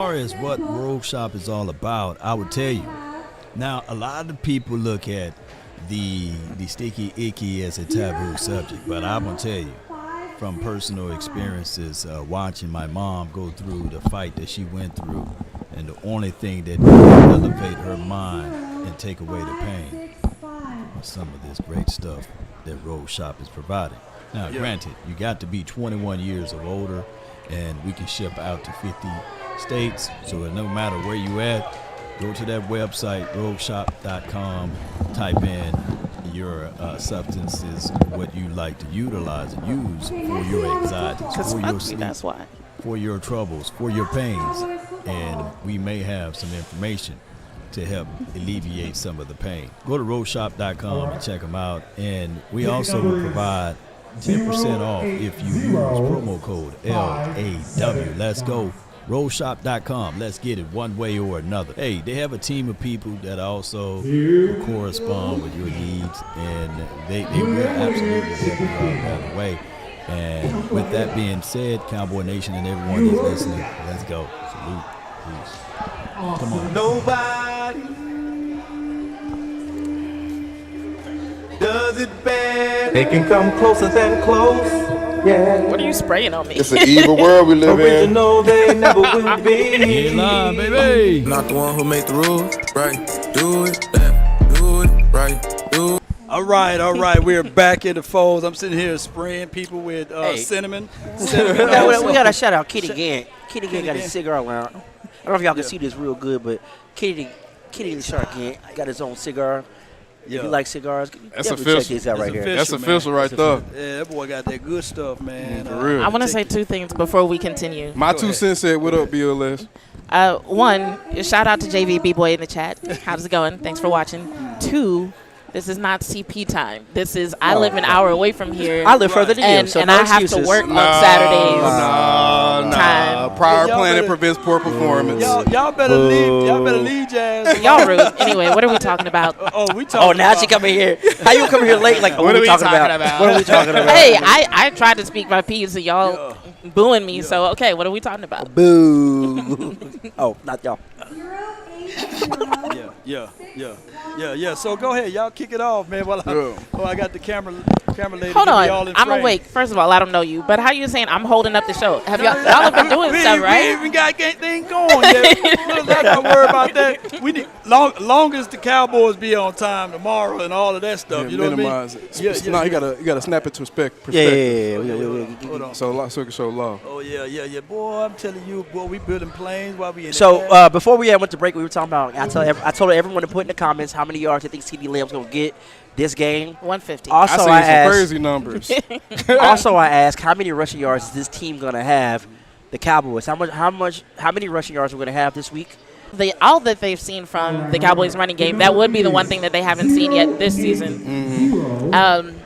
far as what Rogue Shop is all about, I would tell you. Now, a lot of people look at the sticky icky as a taboo subject, but I'm gonna tell you, from personal experiences, watching my mom go through the fight that she went through, and the only thing that can elevate her mind and take away the pain was some of this great stuff that Rogue Shop is providing. Now, granted, you got to be 21 years or older, and we can ship out to 50 states, so no matter where you at, go to that website, rogueshop.com, type in your substances, what you like to utilize and use for your anxieties, for your sleep, that's why. for your troubles, for your pains, and we may have some information to help alleviate some of the pain. Go to rogueshop.com and check them out, and we also will provide 10% off if you use promo code LAW. Let's go. Rollshop.com. Let's get it one way or another. Hey, they have a team of people that also will correspond with your needs, and they will absolutely help you out that way. And with that being said, Cowboy Nation and everyone that's listening, let's go. Salute. Peace. Come on. Nobody does it better. They can come closer than close. Yeah. What are you spraying on me? It's an evil world we live in. Original, they never will be. Get live, baby. Not the one who made the rules, right? Do it, do it, right? Do it. All right. We're back in the fold. I'm sitting here spraying people with cinnamon. we got to shout out Kitty Gant. Kitty Gant got his cigar lounge. I don't know if y'all can see this real good, but Kitty the Shark Gant got his own cigar. If you like cigars, That's definitely official. check these out right here. That's official right there. Yeah, that boy got that good stuff, man. For real. I want to say two things before we continue. My 2 cents said, what up, BLS? One, shout out to JV B-Boy in the chat. How's it going? Thanks for watching. Two, this is not CP time. This is I live an hour away from here. I live further than you, so and no I have excuses. to work on Saturdays. Nah. Prior planning prevents poor performance. Y'all better leave. Y'all better leave, Jazz. Y'all rude. Anyway, what are we talking about? We talking. Oh, now she coming here. How you coming here late? Like, what are we talking about? What are we talking about? Hey, I tried to speak my piece, and y'all booing me. So okay, what are we talking about? Boo. Oh, not y'all. Yeah. So go ahead, y'all kick it off, man. While I got the camera lady. Hold on, Y'all in I'm frame. awake. First of all, I don't know you, but how you saying I'm holding up the show? Have y'all have been doing stuff, We right? ain't even got anything going yet. Let's not worry about that. We need long as the Cowboys be on time tomorrow and all of that stuff. You know minimize what I it. mean? No, you gotta snap it to perspective. Yeah. Hold on. So it can show love. Oh yeah. Boy, I'm telling you, boy, we building planes while we in. So before we went to break, we were talking about. I told everyone to put in the comments how many yards they think CD Lamb's gonna get this game. 150. Also, I seen I some asked. crazy numbers. Also, I asked how many rushing yards is this team gonna have? The Cowboys. How many rushing yards we're gonna have this week? All that they've seen from the Cowboys running game, that would be the one thing that they haven't seen yet this season.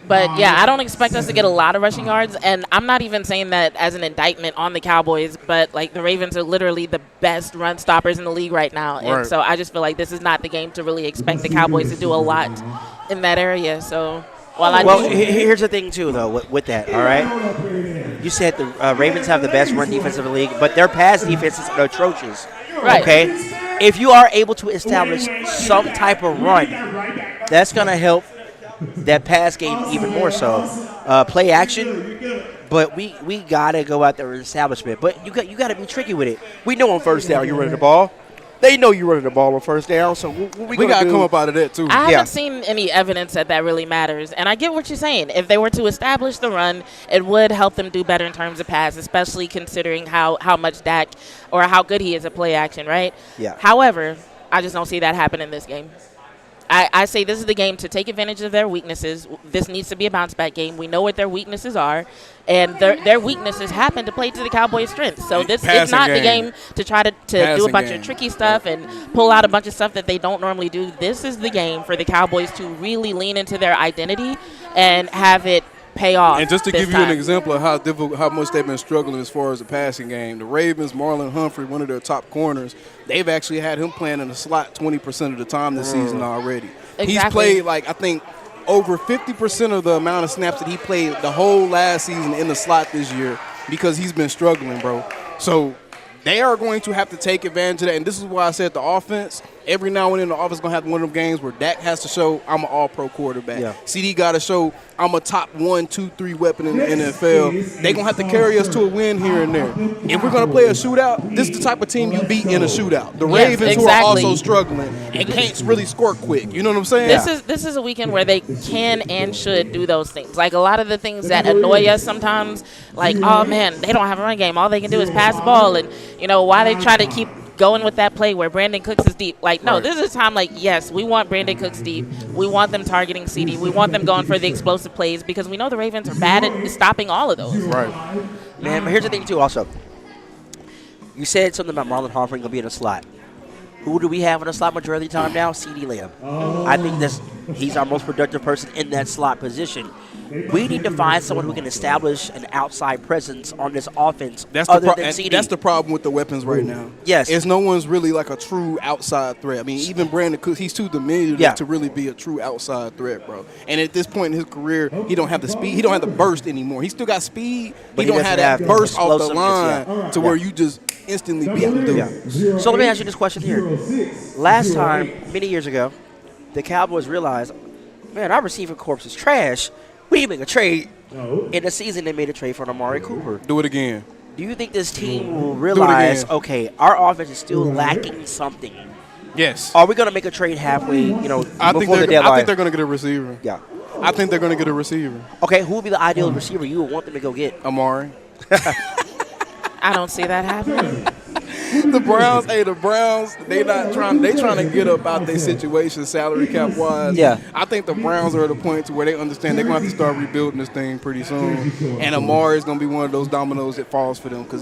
But yeah, I don't expect us to get a lot of rushing yards, and I'm not even saying that as an indictment on the Cowboys, but like the Ravens are literally the best run stoppers in the league right now, and so I just feel like this is not the game to really expect the Cowboys to do a lot in that area. So here's the thing too, though, with that. All right, you said the Ravens have the best run defense of the league, but their pass defense is atrocious. Right. Okay, if you are able to establish some type of run, that's gonna help that pass game even more so. Play action, but we gotta go out there and establishment. But you gotta be tricky with it. We know on first down you're running the ball. They know you're running the ball on first down, so we gotta come up out of that too. I haven't seen any evidence that really matters, and I get what you're saying. If they were to establish the run, it would help them do better in terms of pass, especially considering how much Dak or how good he is at play action, right? Yeah. However, I just don't see that happen in this game. I say this is the game to take advantage of their weaknesses. This needs to be a bounce-back game. We know what their weaknesses are, and their weaknesses happen to play to the Cowboys' strengths. So this is not the game to try to do a bunch of tricky stuff and pull out a bunch of stuff that they don't normally do. This is the game for the Cowboys to really lean into their identity and have it pay off. And just to give you an example of how much they've been struggling as far as the passing game, the Ravens, Marlon Humphrey, one of their top corners, they've actually had him playing in the slot 20% of the time this season already. Exactly. He's played, I think, over 50% of the amount of snaps that he played the whole last season in the slot this year because he's been struggling, bro. So they are going to have to take advantage of that. And this is why I said the offense, every now and then the offense is going to have one of them games where Dak has to show I'm an all-pro quarterback. Yeah. CD got to show I'm a top 1, 2, 3 weapon in the NFL. They're going to have to carry us to a win here and there. If we're going to play a shootout, this is the type of team you beat in a shootout. The Yes, Ravens, who are exactly. also struggling and can't really score quick. You know what I'm saying? This is a weekend where they can and should do those things. Like a lot of the things that annoy us sometimes, like, oh man, they don't have a run game. All they can do is pass the ball, and why they try to keep going with that play where Brandon Cooks is deep. Like, no, This is a time like, yes, we want Brandon Cooks deep. We want them targeting CD. We want them going for the explosive plays because we know the Ravens are bad at stopping all of those. Right. Man, but here's the thing, too, also. You said something about Marlon Humphrey going to be in a slot. Who do we have in a slot majority of the time now? CD Lamb. I think he's our most productive person in that slot position. We need to find someone who can establish an outside presence on this offense other than CD. That's the problem with the weapons right now. Yes. Is no one's really like a true outside threat. I mean, even Brandon Cooks, he's too diminutive to really be a true outside threat, bro. And at this point in his career, he don't have the speed. He don't have the burst anymore. He still got speed, but he don't have that burst off the line to where you just instantly beat him. So let me ask you this question here. Last time, many years ago, the Cowboys realized, man, our receiving corps is trash. We need to make a trade. In the season, they made a trade for Amari Cooper. Do it again. Do you think this team will realize, okay, our offense is still lacking something? Yes. Are we going to make a trade halfway, before the deadline? I think they're going to get a receiver. Yeah. I think they're going to get a receiver. Okay, who would be the ideal receiver you would want them to go get? Amari. I don't see that happening. The Browns, they trying to get up out their situation salary cap wise. Yeah. I think the Browns are at a point to where they understand they're going to have to start rebuilding this thing pretty soon. And Amari is going to be one of those dominoes that falls for them because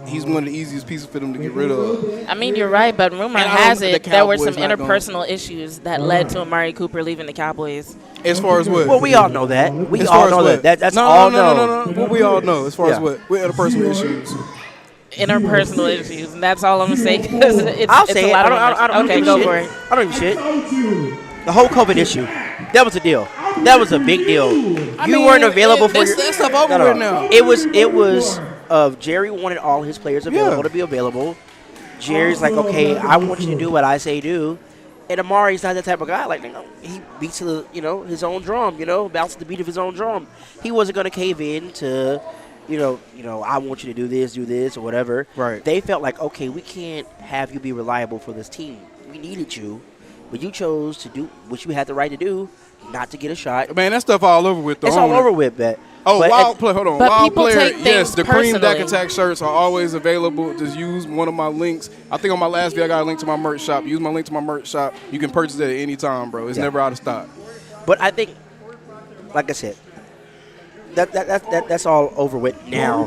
he's one of the easiest pieces for them to get rid of. I mean, you're right, but rumor has it there were some interpersonal issues that led to Amari Cooper leaving the Cowboys. As far as what? Well, we all know that. We all know that. That's all known. No. What we all know as far as what? We're interpersonal issues. Interpersonal issues, and that's all I'm gonna say. It's, I'll it's say a it. lot I don't okay, give go shit. for it. I don't give a shit. The whole COVID issue, that was a deal. That was a big deal. You weren't available for that stuff over with now. It was Jerry wanted all his players available to be available. Jerry's like, okay, I want you to do what I say do. And Amari's not that type of guy. Like, he beats to his own drum. Bounces the beat of his own drum. He wasn't gonna cave in to. I want you to do this, or whatever. Right. They felt like, okay, we can't have you be reliable for this team. We needed you, but you chose to do what you had the right to do, not to get a shot. Man, that stuff all over with. It's all over with, bet. Oh, hold on. But Wild people player, take yes, things the Cream Dak personally. Attack shirts are always available. Just use one of my links. I think on my last video, I got a link to my merch shop. Use my link to my merch shop. You can purchase it at any time, bro. It's never out of stock. But I think, like I said, that's all over with now.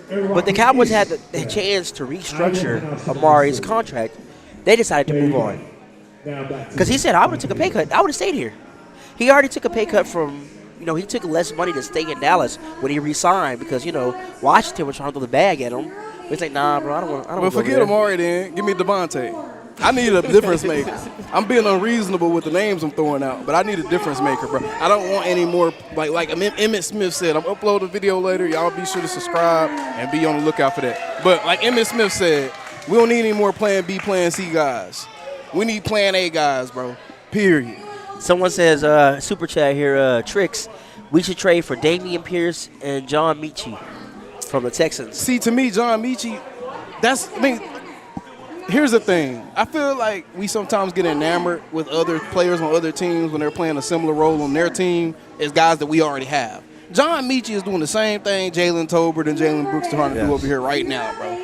But the Cowboys had the chance to restructure Amari's contract. They decided to move on. Because he said, I would have took a pay cut. I would have stayed here. He already took a pay cut from, he took less money to stay in Dallas when he re-signed because, Washington was trying to throw the bag at him. But he's like, nah, bro, I don't want to But forget Amari then. Give me Devontae. I need a difference maker. I'm being unreasonable with the names I'm throwing out, but I need a difference maker, bro. I don't want any more, like Emmett Smith said, I'm uploading a video later. Y'all be sure to subscribe and be on the lookout for that. But like Emmett Smith said, we don't need any more Plan B, Plan C guys. We need Plan A guys, bro. Period. Someone says, super chat here, Tricks, we should trade for Damian Pierce and John Mechie from the Texans. See, to me, John Mechie, here's the thing. I feel like we sometimes get enamored with other players on other teams when they're playing a similar role on their team as guys that we already have. John Mechie is doing the same thing Jalen Tolbert and Jalen Brooks are trying to do over here right now, bro.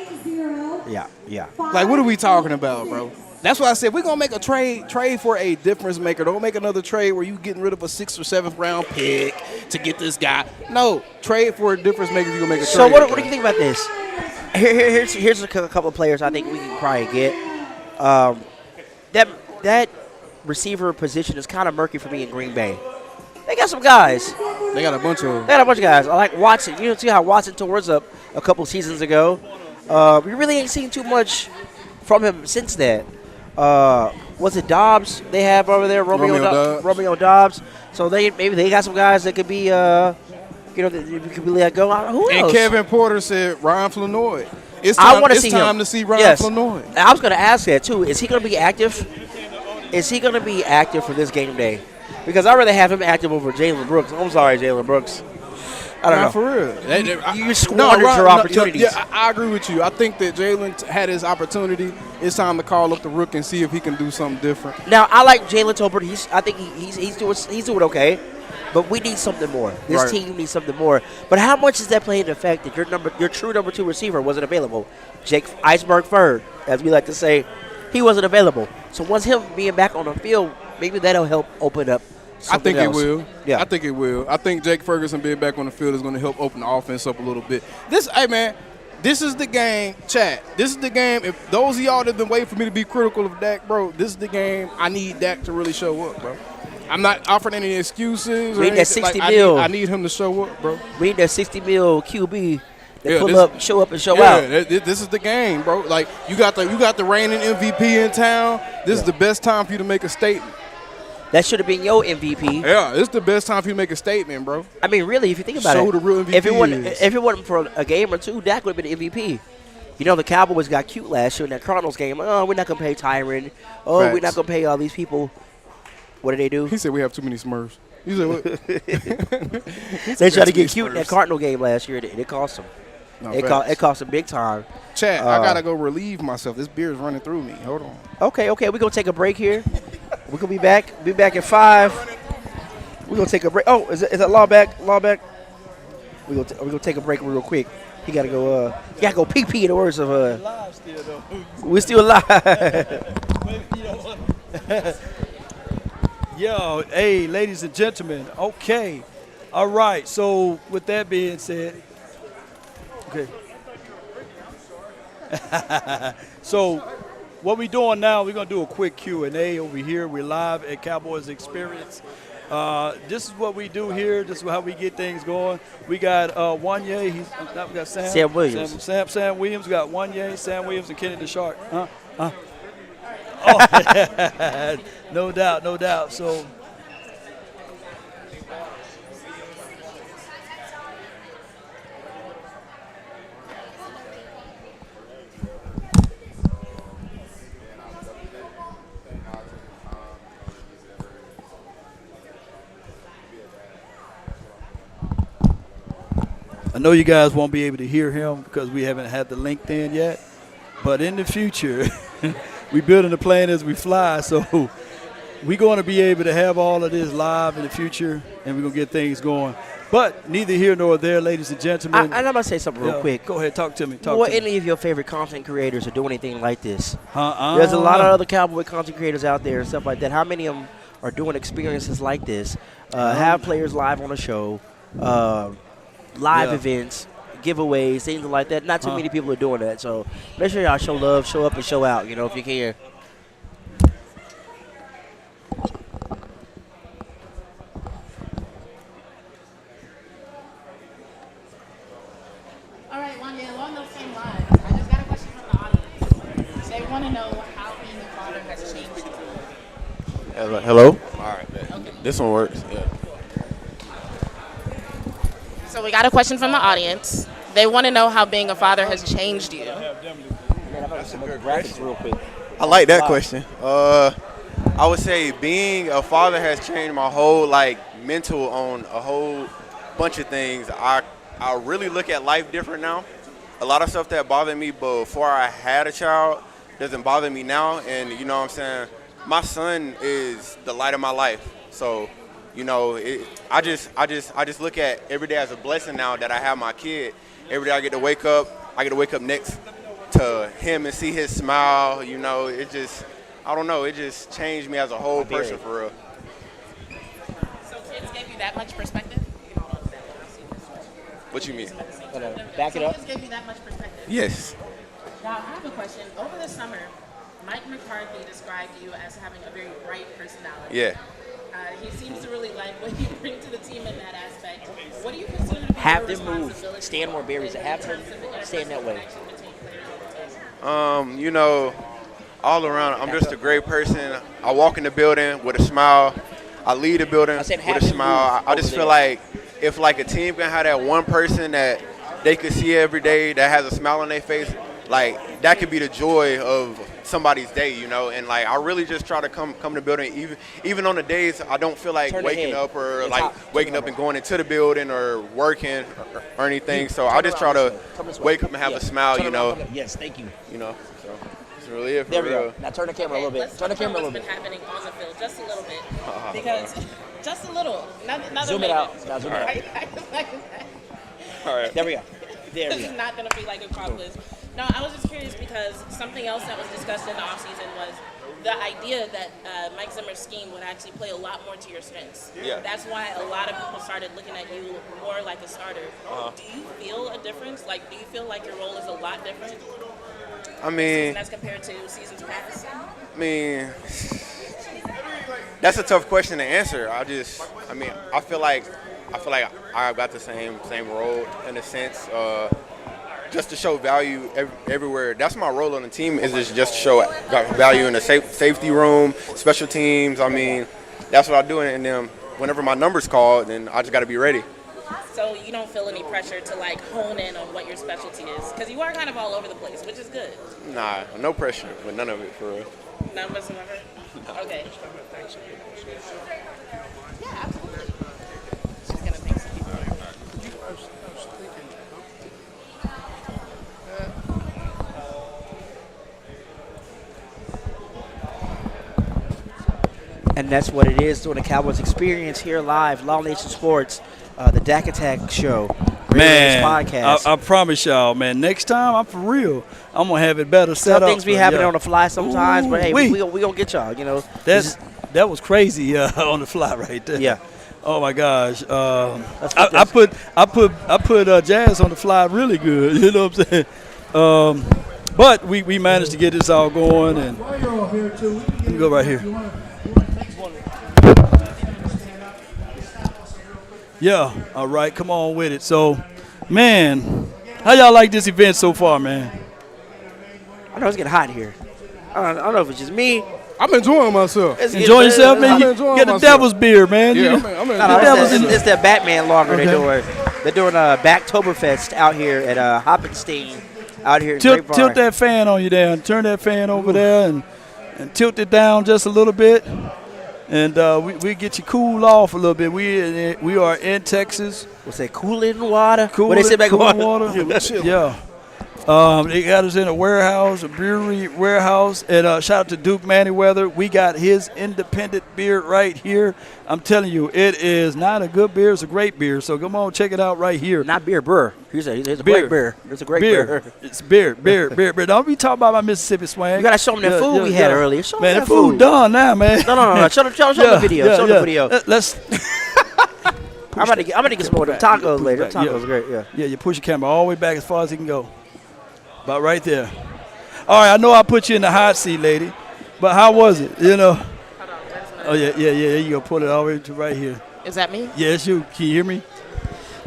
Yeah. Like, what are we talking about, bro? That's why I said we're going to make a trade for a difference maker. Don't make another trade where you getting rid of a 6th or 7th round pick to get this guy. No, trade for a difference maker if you're going to make a trade. So what do you think about this? Here's a couple of players I think we can probably get. That receiver position is kind of murky for me in Green Bay. They got some guys. They got a bunch of guys. I like Watson. You see how Watson tore us up a couple seasons ago. We really ain't seen too much from him since that. Was it Dobbs they have over there? Romeo Dobbs. So maybe they got some guys that could be You know, that you could be let go. Who else? And Kevin Porter said Ryan Flournoy. It's I time, want to it's see time him. to see Ryan Yes. Flournoy. And I was going to ask that too. Is he going to be active? Is he going to be active for this game day? Because I'd rather have him active over Jalen Brooks. I'm sorry, Jalen Brooks. I don't know. For real. You squandered your opportunities. Yeah, I agree with you. I think that Jalen had his opportunity. It's time to call up the rookie and see if he can do something different. Now I like Jalen Tolbert. I think he's doing okay, but we need something more. This team needs something more. But how much does that play into the fact that your true number 2 receiver wasn't available? Jake Iceberg Ferd, as we like to say, he wasn't available. So once him being back on the field, maybe that'll help open up. I think else. it will. Yeah. I think it will. I think Jake Ferguson being back on the field is going to help open the offense up a little bit. Hey, man, this is the game, chat. This is the game. If those of y'all that have been waiting for me to be critical of Dak, bro, this is the game. I need Dak to really show up, bro. I'm not offering any excuses. We need that 60 mil. I need him to show up, bro. We need that 60 mil QB that show up and show yeah, out. This is the game, bro. Like you got the reigning MVP in town. This is the best time for you to make a statement. That should have been your MVP. Yeah, this is the best time for you to make a statement, bro. I mean, really, if you think about Show it, the real MVP if it wasn't for a game or two, Dak would have been the MVP. You know, the Cowboys got cute last year in that Cardinals game. Oh, we're not going to pay Tyron. Oh, Facts. we're not going to pay all these people. What did they do? He said we have too many Smurfs. He said what? They tried to get cute in that Cardinal game last year, and it cost them. No, It cost them big time. Chat, I got to go relieve myself. This beer is running through me. Hold on. Okay, we're going to take a break here. We're going to be back. Be back at 5. We're going to take a break. Oh, is that Law back? Law back? We're going to take a break real quick. He got to go pee-pee in the words of we're still alive. Yo, hey, ladies and gentlemen. Okay. All right. So with that being said, okay. So what we doing now, we're going to do a quick Q&A over here. We're live at Cowboys Experience. This is what we do here. This is how we get things going. We got Wanye. We got Sam Williams. Sam Williams. We got Wanye, Sam Williams, and Kenny the Shark. Oh, no doubt. So. I know you guys won't be able to hear him because we haven't had the link in yet, but in the future, we building the plane as we fly, so we're going to be able to have all of this live in the future, and we're going to get things going. But neither here nor there, ladies and gentlemen. I'm going to say something real quick. Go ahead, talk to me. Any of your favorite content creators are doing anything like this? There's a lot of other Cowboy content creators out there and stuff like that. How many of them are doing experiences like this? Have players live on a show, live events, giveaways, things like that. Not too many people are doing that. So make sure y'all show love, show up, and show out, if you can. All right, Wanya, along those same lines, I just got a question from the audience. They want to know how being a father has changed you. Hello? All right. Okay. This one works. Yeah. So we got a question from the audience. They want to know how being a father has changed you. Real quick. I like that question. I would say being a father has changed my whole mental on a whole bunch of things. I really look at life different now. A lot of stuff that bothered me before I had a child doesn't bother me now, and you know what I'm saying? My son is the light of my life. So, I just look at every day as a blessing now that I have my kid. Every day I get to wake up next to him and see his smile. It just changed me as a whole person for real. So kids gave you that much perspective? What you mean? Back it up. Kids gave you that much perspective? Yes. Now I have a question. Over the summer, Mike McCarthy described you as having a very bright personality. Yeah. He seems to really like what you bring to the team in that aspect. What do you consider to be Have your them move. responsibility Stand more berries. Have them stand that way. All around, I'm just a great person. I walk in the building with a smile. I leave the building with a smile. I just feel like if like a team can have that one person that they could see every day that has a smile on their face, like that could be the joy of somebody's day, you know. And like I really just try to come to the building, even on the days I don't feel like waking up or waking up and going into the building or working or anything. So I just try to wake up and have a smile, you know. Yes, thank you. You know, so that's really it for There we real. go. Now turn the camera a little bit. Let's Turn the talk camera a about little what's bit. been happening on the field just a little bit, because just a little. Not Zoom it out. Now zoom it out. All right. There we go. There we This go. is not going to be like a crop quiz. No, I was just curious because something else that was discussed in the offseason was the idea that Mike Zimmer's scheme would actually play a lot more to your strengths. Yeah. That's why a lot of people started looking at you more like a starter. Do you feel a difference? Like, do you feel like your role is a lot different I mean, as compared to seasons past? I mean, that's a tough question to answer. I feel like I got the same role in a sense, just to show value everywhere. That's my role on the team, is just to show value in the safety room, special teams. I mean, that's what I do. And then whenever my number's called, then I just got to be ready. So you don't feel any pressure to like hone in on what your specialty is, because you are kind of all over the place, which is good. Nah, no pressure, but none of it for real. None whatsoever. Okay. Yeah, absolutely. She's gonna make some people. And that's what it is doing the Cowboys experience here live, Law Nation Sports, the Dak Attack Show, Man, podcast. I promise y'all, man, next time, I'm for real. I'm going to have it better set Some up. things be happening on the fly sometimes, but hey, Ooh-wee. we gonna get y'all, you know. That was crazy on the fly right there. Yeah. Oh my gosh. I put Jazz on the fly really good. You know what I'm saying? But we managed to get this all going, and let me go right here. Yeah. All right. Come on with it. So, man, how y'all like this event so far, man? I know it's getting hot here. I don't know if it's just me. I'm enjoying myself. Enjoy yourself, man. I'm You enjoying get the myself. devil's beer, man. Yeah, You- I'm No, enjoying it's that Batman lager Okay. they're doing. They're doing a Backtoberfest out here at Hoppenstein, out here in tilt Grapevine. that fan on you down. Turn that fan over there and tilt it down just a little bit. And we get you cool off a little bit. We are in Texas. What's that? Cool in water. Cool, What they say back cool on water. Yeah. They got us in a warehouse, a brewery warehouse. And shout out to Duke Manyweather. We got his independent beer right here. I'm telling you, it is not a good beer. It's a great beer. So come on, check it out right here. Not beer, brewer. Here's a Beer. great beer. It's a great beer. It's beer. Don't be talking about my Mississippi swag. You gotta show them that food we had earlier. Show Man, them that that food food. done now, man. No. Show the video. Show the video. Let's. I'm about to get some more of them tacos later. Them tacos are great. Yeah. Yeah, you push your camera all the way back as far as you can go. About right there. All right, I know I put you in the hot seat, lady, but how was it? You know. Oh yeah. There you go. Put it all the way to right here. Is that me? Yes, you. Can you hear me?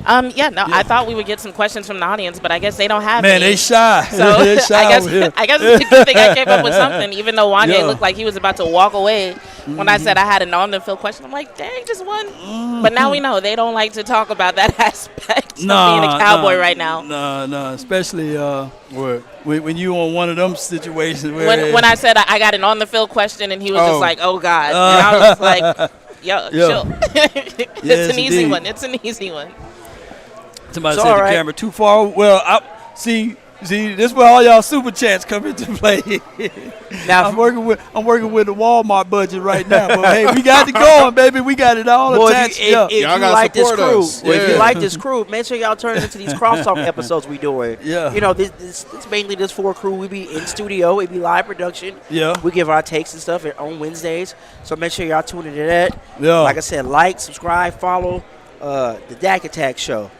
I thought we would get some questions from the audience, but I guess they don't have Man, any. they shy. So They shy over here. I guess it's a good thing I came up with something, even though Wanye Yeah. looked like he was about to walk away when I said I had an on-the-field question. I'm like, dang, just one. But now we know they don't like to talk about that aspect of being a Cowboy right now. No, especially when you on one of them situations where When I said I got an on-the-field question, and he was just like, oh, God. And I was like, yo, chill. Yes, an easy indeed. one. It's an easy one. Somebody It's said all the right. camera too far. Well, see, this is where all y'all super chats come into play. Now, I'm working with the Walmart budget right now, but hey, we got it going, baby. We got it all boy, attached. if Y'all you gotta like this support crew, us. if you Yeah. like this crew, make sure y'all turn into these crosstalk episodes we doing. Yeah. You know, it's mainly this four crew. We be in studio. It be live production. Yeah. We give our takes and stuff on Wednesdays. So make sure y'all tune into that. Yeah. Like I said, like, subscribe, follow the Dak Attack Show.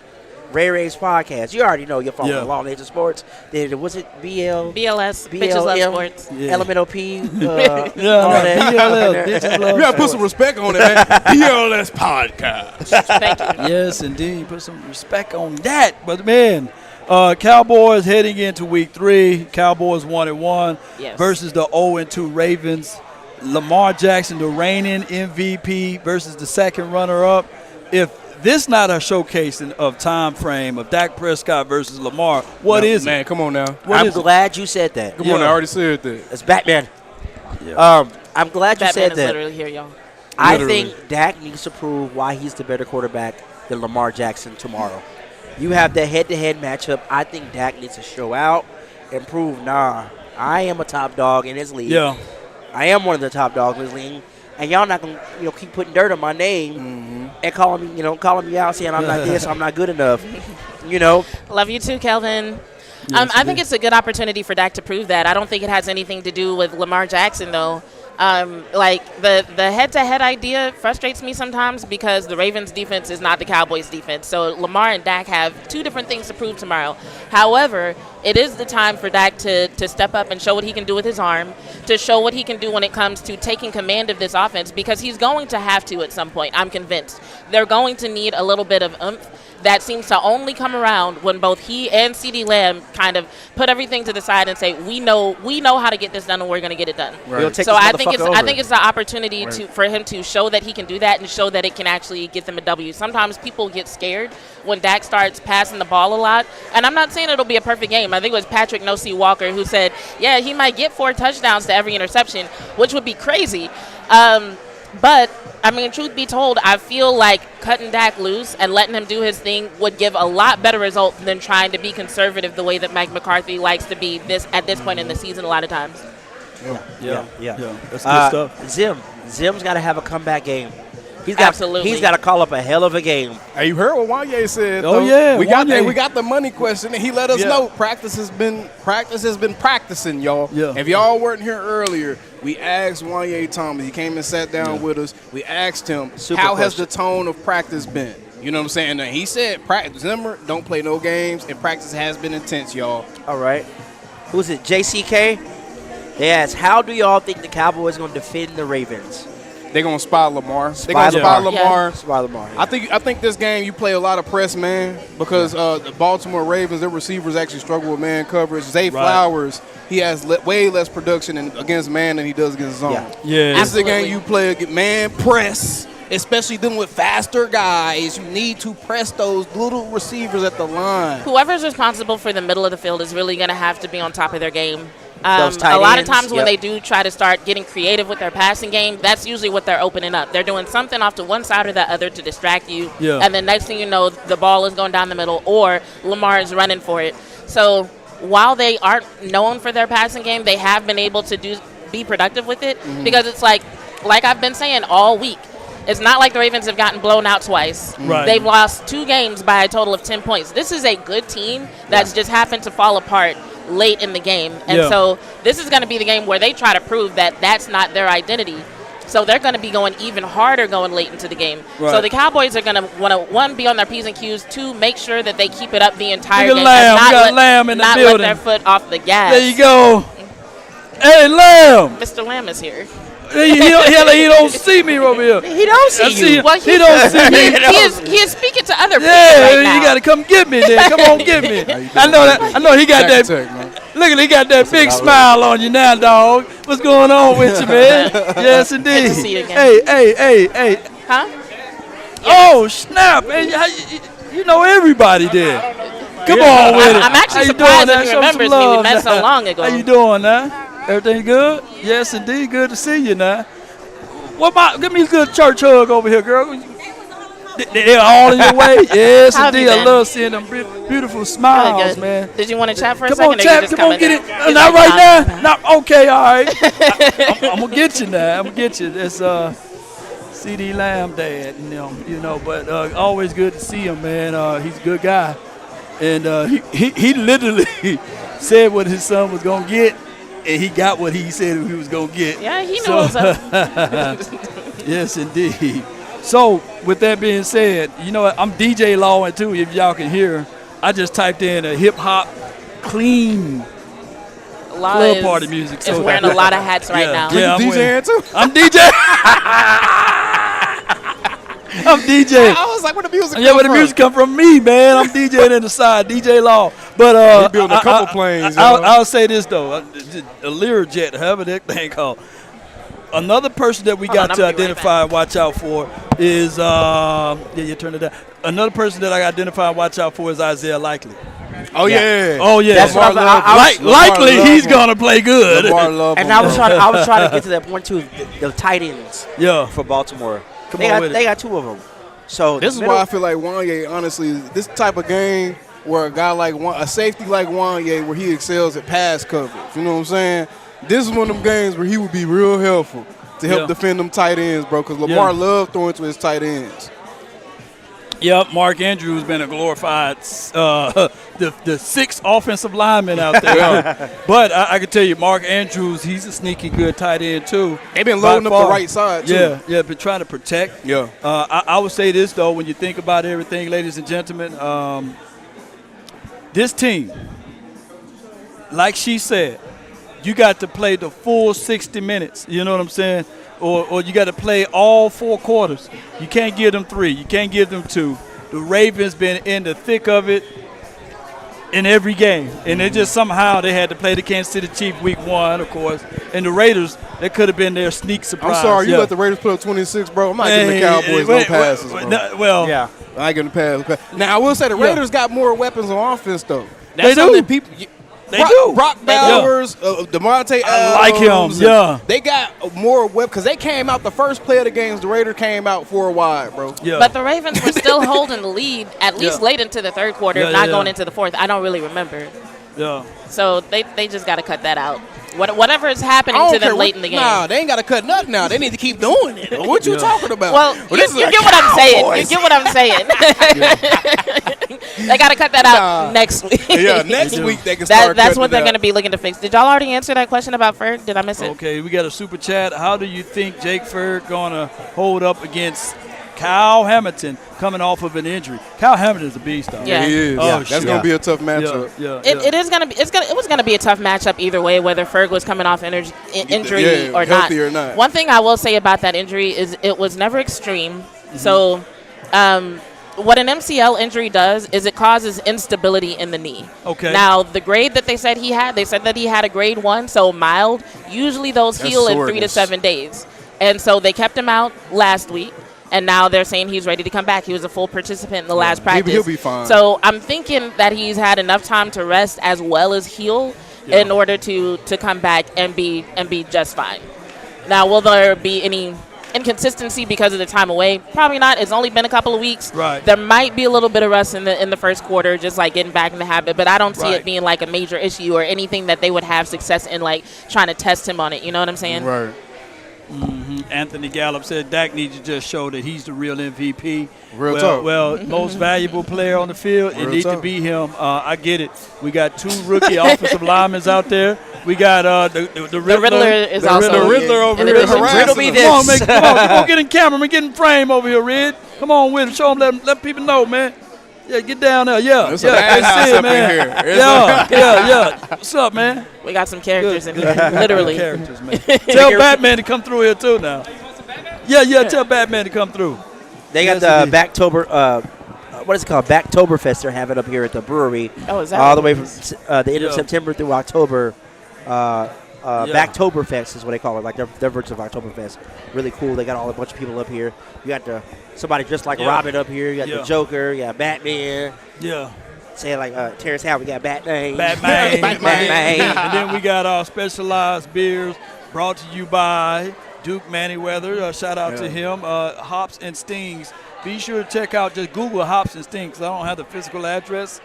Ray Ray's podcast. You already know you're following Yeah. Law Nation Sports. Then was it BL? BLS, Bitches Love Sports. Yeah. Elemental P. all BLS, bitches love You gotta put some respect on it, man. BLS podcast. Thank you. Yes, indeed. Put some respect on that. But man, Cowboys heading into week 3. Cowboys 1-1 Yes. versus the 0-2 Ravens. Lamar Jackson, the reigning MVP, versus the second runner-up. If this not a showcasing of time frame of Dak Prescott versus Lamar. What No, is man, it? come on now. I'm glad you said that. Come on, I already said that. It's Batman. I'm glad you Batman said is that. literally here, y'all. I Literally. think Dak needs to prove why he's the better quarterback than Lamar Jackson tomorrow. You have that head-to-head matchup. I think Dak needs to show out and prove, I am a top dog in this league. Yeah. I am one of the top dogs in this league. And y'all not going to keep putting dirt on my name and calling me out saying I'm not this, I'm not good enough. Love you too, Kelvin. I think it's a good opportunity for Dak to prove that. I don't think it has anything to do with Lamar Jackson, though. Like the head-to-head idea frustrates me sometimes because the Ravens' defense is not the Cowboys' defense. So Lamar and Dak have two different things to prove tomorrow. However, it is the time for Dak to step up and show what he can do with his arm, to show what he can do when it comes to taking command of this offense, because he's going to have to at some point. I'm convinced. They're going to need a little bit of oomph. That seems to only come around when both he and CeeDee Lamb kind of put everything to the side and say, we know how to get this done and we're going to get it done. Right. So I think it's the opportunity for him to show that he can do that and show that it can actually get them a W. Sometimes people get scared when Dak starts passing the ball a lot, and I'm not saying it'll be a perfect game. I think it was Patrick No-C Walker who said, yeah, he might get 4 touchdowns to every interception, which would be crazy. But, I mean, truth be told, I feel like cutting Dak loose and letting him do his thing would give a lot better result than trying to be conservative the way that Mike McCarthy likes to be at this point in the season a lot of times. Yeah. That's good stuff. Zim's got to have a comeback game. He's got to call up a hell of a game. Hey, you heard what Wanye said. Oh, though. yeah, we got Wanye. we got the money question, and he let us know practice has been practicing, y'all. Yeah. If y'all weren't here earlier, we asked Wanye Thomas. He came and sat down with us. We asked him, how has the tone of practice been? You know what I'm saying? And he said, practice. Zimmer don't play no games, and practice has been intense, y'all. All right. Who's it? JCK? They asked, how do y'all think the Cowboys going to defend the Ravens? They're gonna spy Lamar. They're gonna spy Lamar. Spy Lamar. Yeah. I think this game you play a lot of press man because the Baltimore Ravens, their receivers actually struggle with man coverage. Zay Flowers, he has way less production against man than he does against zone. Yeah. This is a game you play against man press, especially dealing with faster guys. You need to press those little receivers at the line. Whoever's responsible for the middle of the field is really going to have to be on top of their game. Those tight a lot ends, of times when they do try to start getting creative with their passing game, that's usually what they're opening up. They're doing something off to one side or the other to distract you. Yeah. And then next thing you know, the ball is going down the middle or Lamar is running for it. So while they aren't known for their passing game, they have been able to be productive with it because it's like I've been saying all week. It's not like the Ravens have gotten blown out twice. Right. They've lost 2 games by a total of 10 points. This is a good team that's just happened to fall apart late in the game. And so this is going to be the game where they try to prove that that's not their identity. So they're going to be going even harder going late into the game. Right. So the Cowboys are going to want to, 1, be on their P's and Q's, 2, make sure that they keep it up the entire Look at game. Lamb. And We got Lamb in the not building. let their foot off the gas. There you go. Hey, Lamb. Mr. Lamb is here. He don't see me over here. He don't see you. Well, He don't see me. He is speaking to other people Yeah, right now. you gotta come get me then. Come on, get me. I know he got that. Look at he got that big smile on you now, dog. What's going on with you, man? Yes, indeed. Good to see you again. Hey. Huh? Oh, snap. Hey, you know everybody there. Come on with it. I'm actually How you surprised doing, if he Show some remembers me. We love met so now. long ago. How you doing now? Everything good? Yes, indeed. Good to see you now. Give me a good church hug over here, girl. They're all in your way. Yes, How have indeed. you I been? love seeing them beautiful Really smiles, good. man. Did you want to chat for a Come second? on, or chat. you just Come on, coming get it. down? Not right now. Not okay. All right. I'm gonna get you now. I'm gonna get you. It's CeeDee Lamb, dad. You know. But always good to see him, man. He's a good guy, and he literally said what his son was gonna get, and he got what he said he was gonna get. Yeah, he knew what was up. Yes, indeed. So, with that being said, you know what? I'm DJ Lawing too. If y'all can hear, I just typed in a hip hop clean club party music. Is wearing a lot of hats right now. Yeah, I'm DJing too. I'm DJ. I'm DJ. I was like, where the music? Yeah, where the music come from? Me, man. I'm DJing in the side, DJ Law. But He building a couple planes. I'll say this though, a Learjet, however that thing called. Another person that we got I'm to gonna be right identify and watch out for is you turn it down. Another person that I identify and watch out for is Isaiah Likely. Oh yeah. Oh yeah. That's what Likely he's gonna play good. And I was trying to get to that point too. The tight ends. Yeah. For Baltimore. Come they on got with they it. got two of them. So This is why I feel like Wanye, honestly, this type of game where a guy like a safety like Wanye, where he excels at pass coverage. You know what I'm saying? This is one of them games where he would be real helpful to help defend them tight ends, bro. Because Lamar loves throwing to his tight ends. Yep, Mark Andrews been a glorified the sixth offensive lineman out there. But I can tell you, Mark Andrews, he's a sneaky good tight end too. They've been loading up the right side too. Yeah, been trying to protect. Yeah. I would say this though, when you think about everything, ladies and gentlemen, this team, like she said, you got to play the full 60 minutes. You know what I'm saying? Or you got to play all 4 quarters. You can't give them 3. You can't give them 2. The Ravens been in the thick of it in every game. And it just somehow they had to play the Kansas City Chiefs week 1, of course. And the Raiders, that could have been their sneak surprise. I'm sorry, you let the Raiders put up 26, bro. I'm not giving the Cowboys no passes, bro. Yeah. I ain't giving the pass. Now, I will say the Raiders got more weapons on offense, though. They do. They do. Brock Bowers, DeMonte Adams. I like him, yeah. They got more weapons because they came out the first play of the games. The Raiders came out 4 wide, bro. Yeah. But the Ravens were still holding the lead at least late into the third quarter, if not going into the fourth. I don't really remember. Yeah. So they just got to cut that out. Whatever is happening to them late in the game. Nah, they ain't got to cut nothing now. They need to keep doing it. What you talking about? Well, you get what I'm saying. You get what I'm saying. They got to cut that out next week. Yeah, next week they can start That's what they're going to be looking to fix. Did y'all already answer that question about Ferg? Did I miss it? Okay, we got a super chat. How do you think Jake Ferg going to hold up against Kyle Hamilton coming off of an injury? Kyle Hamilton is a beast, though. Yeah, he is. Oh, That's going to be a tough matchup. It is going to be. It was going to be a tough matchup either way, whether Ferg was coming off injury or not. Healthy or not. One thing I will say about that injury is it was never extreme. Mm-hmm. So, what an MCL injury does is it causes instability in the knee. Okay. Now, the grade that they said that he had a grade 1, so mild. Usually those heal in 3 to 7 days. And so they kept him out last week. And now they're saying he's ready to come back. He was a full participant in the last practice. He'll be fine. So I'm thinking that he's had enough time to rest as well as heal in order to come back and be just fine. Now, will there be any inconsistency because of the time away? Probably not. It's only been a couple of weeks. Right. There might be a little bit of rust in the first quarter, just like getting back in the habit. But I don't see it being like a major issue or anything that they would have success in, like trying to test him on it. You know what I'm saying? Right. Mm-hmm. Anthony Gallup said Dak needs to just show that he's the real MVP. Real talk. Well, most valuable player on the field. It needs to be him. I get it. We got 2 rookie offensive linemen out there. We got the Riddler is the also Riddler over in here. addition. Riddle me this. Come on, get in camera, man. Get in frame over here, Red. Come on with him. Show them, let people know, man. Yeah, get down there. Yeah, There's a madhouse up in here. Yeah. What's up, man? We got some characters in here, literally. Characters, man. Tell Batman to come through here too now. Yeah. Tell Batman to come through. They got the Backtober, what is it called? Backtoberfest they're having up here at the brewery. Oh, is that all the way from the end of September through October. Backtoberfest is what they call it, like their version of Oktoberfest. Really cool. They got a bunch of people up here. You got somebody just like Robin up here. You got the Joker. You got Batman. Yeah. Saying like Terrence Howard, we got Batman. And then we got our specialized beers brought to you by Duke Manyweather. Shout out to him. Hops and Stings. Be sure to check out, just Google Hops and Stings. I don't have the physical address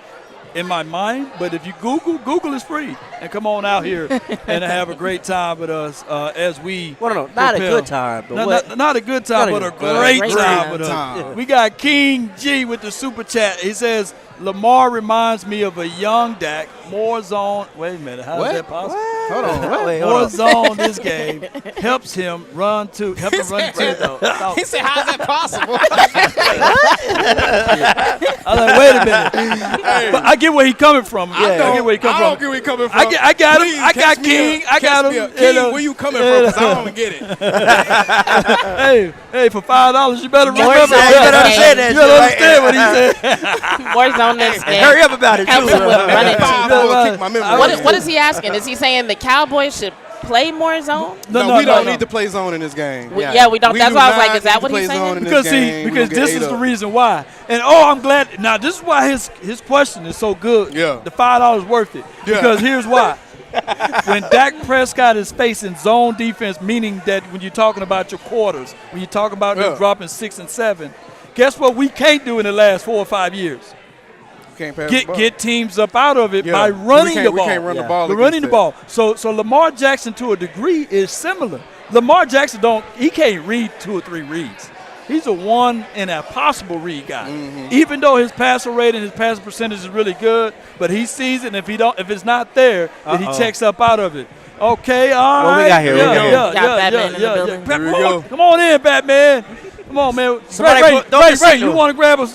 in my mind, but if you Google is free, and come on out here and have a great time with us as we not a good time, but not a good time, but a great time with us. We got King G with the super chat. He says Lamar reminds me of a young Dak. More zone. Wait a minute, how is that possible? Hold on. More zone this game helps him run to. Though. He said, "How's that possible?" I was like, wait a minute. But I get where he coming from. I get where he coming from. I don't get where he coming from. I got him. I got King. I got him. King, where you coming from? Because I don't get it. Hey, for $5, you better remember. You better understand that. You better understand what he said. More zone this game. Hurry up about it, Helps him with running. Kick my memory. What is he asking? Is he saying the Cowboys should play more zone? No, we don't need to play zone in this game. Yeah, we don't. That's why I was like, is that what he's saying? Because this is the reason why. And I'm glad. Now this is why his question is so good. Yeah. The $5 worth it. Yeah. Because here's why. When Dak Prescott is facing zone defense, meaning that when you're talking about your quarters, when you're talking about them dropping 6 and 7, guess what we can't do in the last 4 or 5 years? Can't pass get teams up out of it by running the ball. We can't run the ball. We're running the ball. So Lamar Jackson to a degree is similar. Lamar Jackson can't read 2 or 3 reads. He's a one in a possible read guy. Mm-hmm. Even though his passer rate and his passing percentage is really good, but he sees it, and if it's not there, then he checks up out of it. Okay, all right. What we got here? Batman in the building. Come on in, Batman. Come on, man. Ray, you want to grab a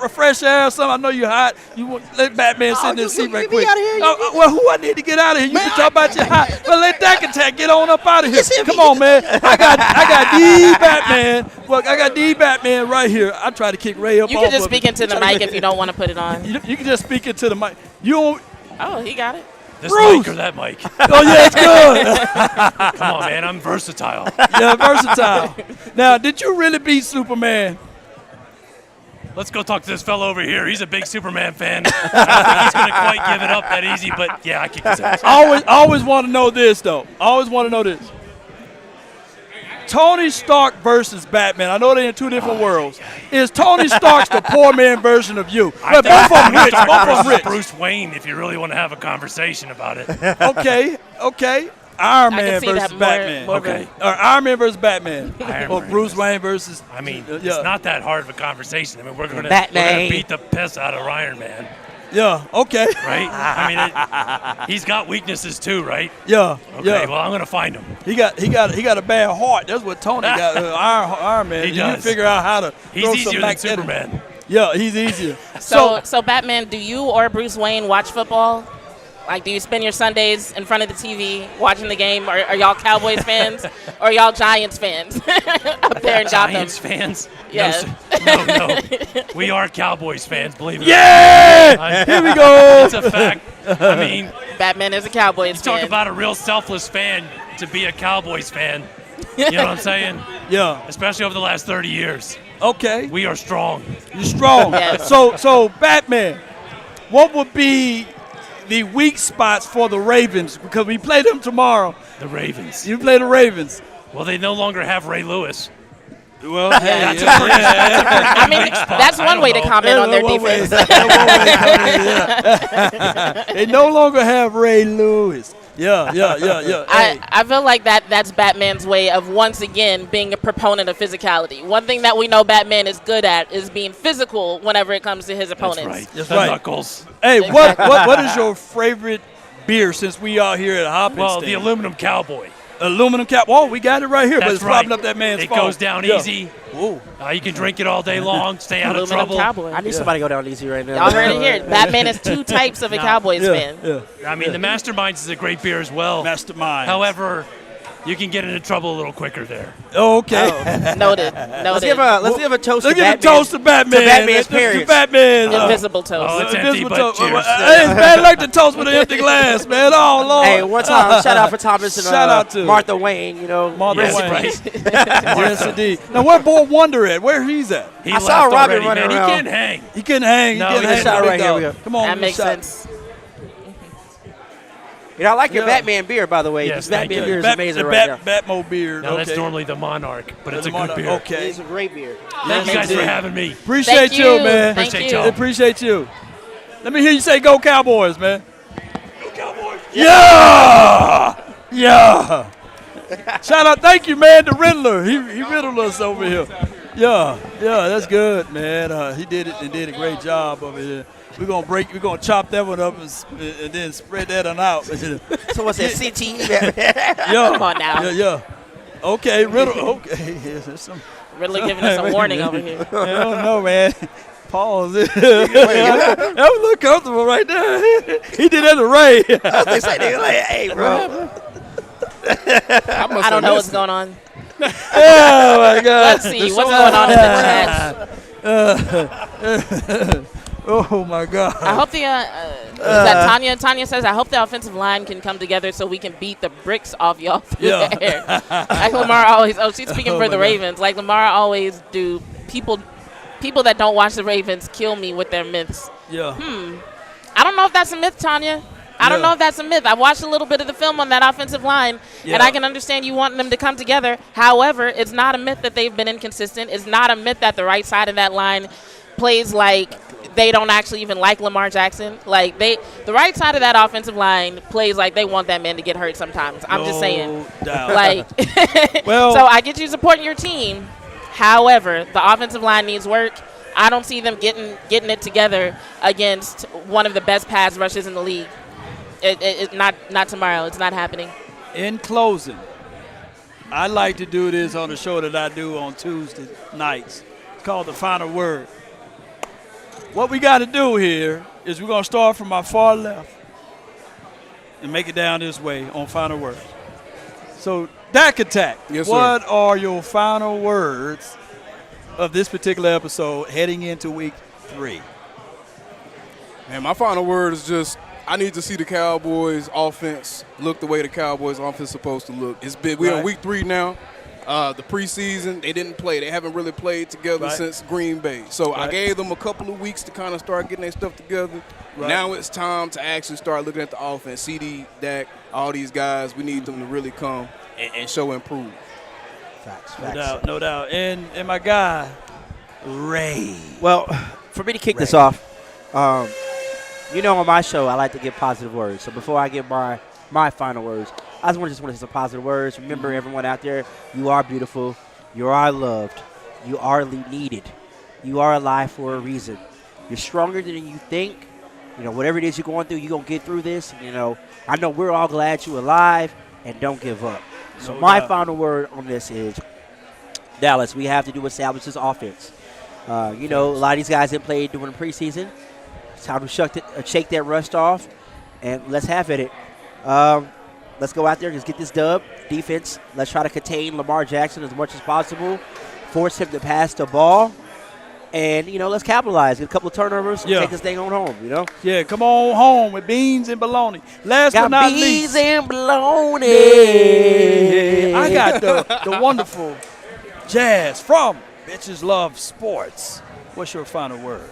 fresh air or something? I know you're hot. You want let Batman sit in his seat right quick. Well, who I need to get out of here? You can talk about your hot. But let Dak Attack get on up out of here. Come on, man. I got the Batman. Look, I got the Batman right here. I try to kick Ray up. You can just speak into the mic if you don't want to put it on. You can just speak into the mic. You don't. Oh, he got it. This mic or that mic? Oh, yeah, it's good. Come on, man. I'm versatile. Yeah, versatile. Now, did you really beat Superman? Let's go talk to this fellow over here. He's a big Superman fan. I don't think he's going to quite give it up that easy, but, yeah, I kicked his ass. I always want to know this, though. Tony Stark versus Batman. I know they're in 2 different worlds. Is Tony Stark's the poor man version of you? I think both of them rich. Bruce Wayne, if you really want to have a conversation about it. Okay. Iron Man versus Batman. Okay. Or Iron Man versus Batman. Or Bruce Wayne versus. I mean, it's not that hard of a conversation. I mean, we're going to beat the piss out of Iron Man. Yeah, okay. Right? I mean, he's got weaknesses too, right? Yeah. Okay, well, I'm going to find him. He got a bad heart. That's what Tony got. Iron Man. He does. You figure out how to He's easier than Superman. Yeah, he's easier. So Batman, do you or Bruce Wayne watch football? Like, do you spend your Sundays in front of the TV watching the game? Or are y'all Cowboys fans? Or are y'all Giants fans up there in Gotham? Giants fans? Yeah. No. We are Cowboys fans, believe it or not. Yeah! Here we go. It's a fact. I mean, Batman is a Cowboys fan. Talk about a real selfless fan to be a Cowboys fan. You know what I'm saying? Yeah. Especially over the last 30 years. Okay. We are strong. You're strong. Yes. So Batman, what would be the weak spots for the Ravens? Because we play them tomorrow. The Ravens. You play the Ravens. Well, they no longer have Ray Lewis. Well, that's a pretty I mean, that's one way to comment on their defense. They no longer have Ray Lewis. Yeah. I feel like that's Batman's way of once again being a proponent of physicality. One thing that we know Batman is good at is being physical whenever it comes to his opponents. That's right. Knuckles. Hey, what is your favorite beer since we are here at Hoppin' Well, Stand? the Aluminum Cowboy. Aluminum cap. Oh, we got it right here, That's but it's right. propping up that man's It phone. goes down easy. Ooh. You can drink it all day long. Stay out of Aluminum trouble. Cowboy. I need somebody to go down easy right now. Y'all heard it here. Batman is 2 types of a Cowboys fan. Yeah. I mean, the Masterminds is a great beer as well. Mastermind. However, you can get into trouble a little quicker there. Oh, okay. Noted. Let's give a toast to Let's give Batman. a toast to Batman. To Batman's To parents. Batman. Invisible toast. Oh, it's empty, Invisible but toast. cheers. Hey, man, like the toast with an empty glass, man. Oh, Lord. Hey, one time, shout out for Thomas and Shout out to Martha Wayne, you know. Martha Yes, Wayne. right. Yes, indeed. Now, where Boy Wonder at? Where he's at? He I left saw Robin already, running man. around. He can't hang. He couldn't hang. No, he couldn't he hang. shot Big right here, dog. we go. Come on, That makes shot. sense. You know, I like your Yeah. Batman beer, by the way. Yes, This thank Batman you. beer is amazing right now. Batmo beer. No, that's okay. normally the Monarch, but it's a Monarch, good beer. okay. It's a great beer. Thank you guys indeed. for having me. Appreciate Thank you, you. man. Thank Appreciate you. y'all. Appreciate you. Let me hear you say "Go Cowboys," man. Go Cowboys. Yeah. Shout out, thank you, man, to Riddler. He riddled us over here. Yeah, that's good, man. He did it and did a great job over here. We're gonna chop that one up and then spread that one out. So what's that, CTE? Yeah. Come on now. Yeah. Okay, Riddler. Okay, there's some. Riddler giving us a warning over here. I don't know, man. Pause. That was a little comfortable right there. He did that to Ray. They say they like, hey, bro. I don't know what's going on. Oh my God. Let's see what's going on in the chat. Oh my God. I hope the that Tanya? Tanya says, I hope the offensive line can come together so we can beat the bricks off y'all through the air. Like Lamar always. Oh, she's speaking for the Ravens. Like Lamar always do. People that don't watch the Ravens kill me with their myths. Yeah. I don't know if that's a myth, Tanya. I don't know if that's a myth. I watched a little bit of the film on that offensive line, and I can understand you wanting them to come together. However, it's not a myth that they've been inconsistent. It's not a myth that the right side of that line plays like they don't actually even like Lamar Jackson. Like the right side of that offensive line plays like they want that man to get hurt sometimes. I'm just saying. Like, well, so I get you supporting your team. However, the offensive line needs work. I don't see them getting it together against one of the best pass rushes in the league. It's not tomorrow. It's not happening. In closing, I like to do this on the show that I do on Tuesday nights. It's called The Final Word. What we got to do here is we're going to start from my far left and make it down this way on Final Word. So, Dak Attack, yes, what sir. are your final words of this particular episode heading into week 3? Man, my final word is just I need to see the Cowboys offense look the way the Cowboys offense is supposed to look. We're on week 3 now. The preseason, they didn't play. They haven't really played together since Green Bay. So I gave them a couple of weeks to kind of start getting their stuff together. Now it's time to actually start looking at the offense. CD, Dak, all these guys, we need them to really come and show improve. Facts. No doubt. And my guy, Ray. Well, for me to kick this off, you know, on my show, I like to give positive words. So before I give my final words, I just want to say some positive words. Remember, everyone out there, you are beautiful. You are loved. You are needed. You are alive for a reason. You're stronger than you think. You know, whatever it is you're going through, you're going to get through this. You know, I know we're all glad you're alive, and don't give up. So my final word on this is, Dallas, we have to establish this offense. You know, a lot of these guys didn't play during the preseason. It's time to shake that rust off, and let's have at it. Let's go out there and just get this dub. Defense, let's try to contain Lamar Jackson as much as possible, force him to pass the ball, and, you know, let's capitalize. Get a couple of turnovers, take this thing on home, you know? Yeah, come on home with beans and bologna. Last but not least. Beans and bologna. Yeah. I got the wonderful Jazz from Bitches Love Sports. What's your final word?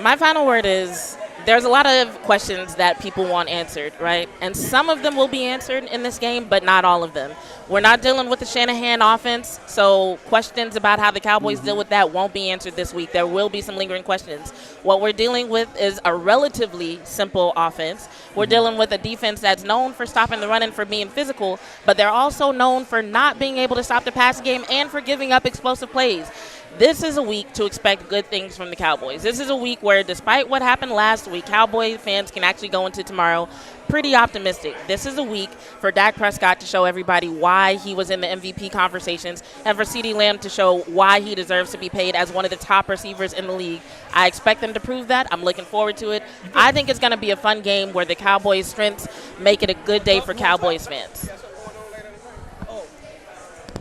My final word is there's a lot of questions that people want answered, right? And some of them will be answered in this game, but not all of them. We're not dealing with the Shanahan offense, so questions about how the Cowboys deal with that won't be answered this week. There will be some lingering questions. What we're dealing with is a relatively simple offense. We're dealing with a defense that's known for stopping the run and for being physical, but they're also known for not being able to stop the pass game and for giving up explosive plays. This is a week to expect good things from the Cowboys. This is a week where, despite what happened last week, Cowboy fans can actually go into tomorrow pretty optimistic. This is a week for Dak Prescott to show everybody why he was in the MVP conversations and for CeeDee Lamb to show why he deserves to be paid as one of the top receivers in the league. I expect them to prove that. I'm looking forward to it. I think it's going to be a fun game where the Cowboys' strengths make it a good day for Cowboys fans.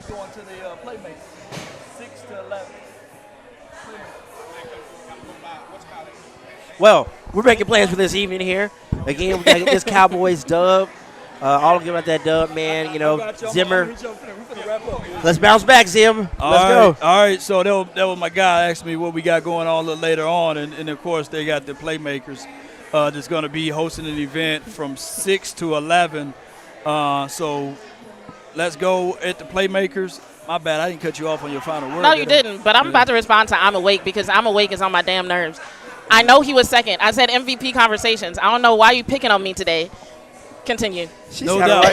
Going to the playmakers, 6 to 11. Well, we're making plans for this evening here. Again, we got to get this Cowboys dub. All I'm giving about that dub, man. You know, Zimmer. Let's bounce back, Zim. Let's go. All right, so that was my guy asked me what we got going on a little later on. And of course, they got the playmakers that's going to be hosting an event from 6 to 11. So let's go at the playmakers. My bad, I didn't cut you off on your final word. No, you didn't, but I'm about to respond to I'm Awake because I'm Awake is on my damn nerves. I know he was second. I said MVP conversations. I don't know why you picking on me today. Continue. No doubt.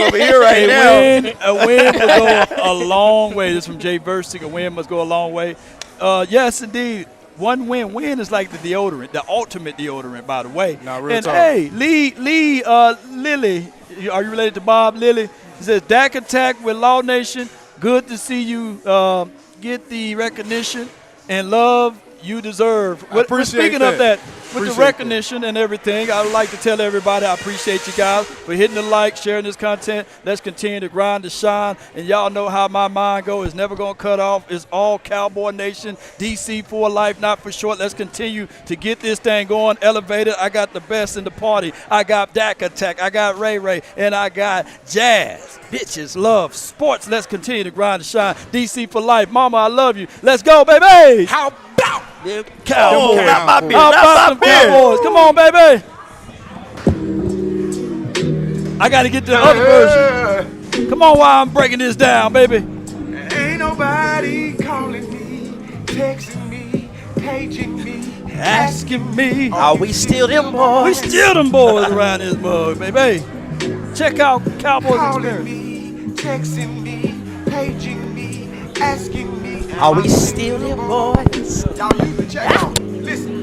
Over here right now. A win will go a long way. This is from Jay Versick. A win must go a long way. Yes, indeed. One win. Win is like the deodorant, the ultimate deodorant, by the way. Real and talk. hey, Lily, are you related to Bob Lilly? He says, Dak Attack with Law Nation. Good to see you get the recognition and love you deserve. appreciate Speaking of that, with Appreciate the recognition and everything, I would like to tell everybody I appreciate you guys for hitting the like, sharing this content. Let's continue to grind to shine. And y'all know how my mind goes. It's never going to cut off. It's all Cowboy Nation, DC for life, not for short. Let's continue to get this thing going, elevated. I got the best in the party. I got Dak Attack. I got Ray Ray. And I got Jazz. Bitches love sports. Let's continue to grind to shine. DC for life. Mama, I love you. Let's go, baby. How about Cowboys. How about How about them Cowboys? Come on, baby. I got to get the other version. Come on while I'm breaking this down, baby. Ain't nobody calling me, texting me, paging me. Asking me. Are we still them We boys? still them boys around this mug, baby. Check out Cowboys Calling Experience. me, texting me, paging me, asking me. Are we still them boys? Y'all use the check out. Listen.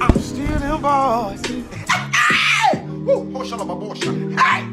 I'm still them boys. Hey! Woo! Ho, shala, ba, bo, sha. Hey!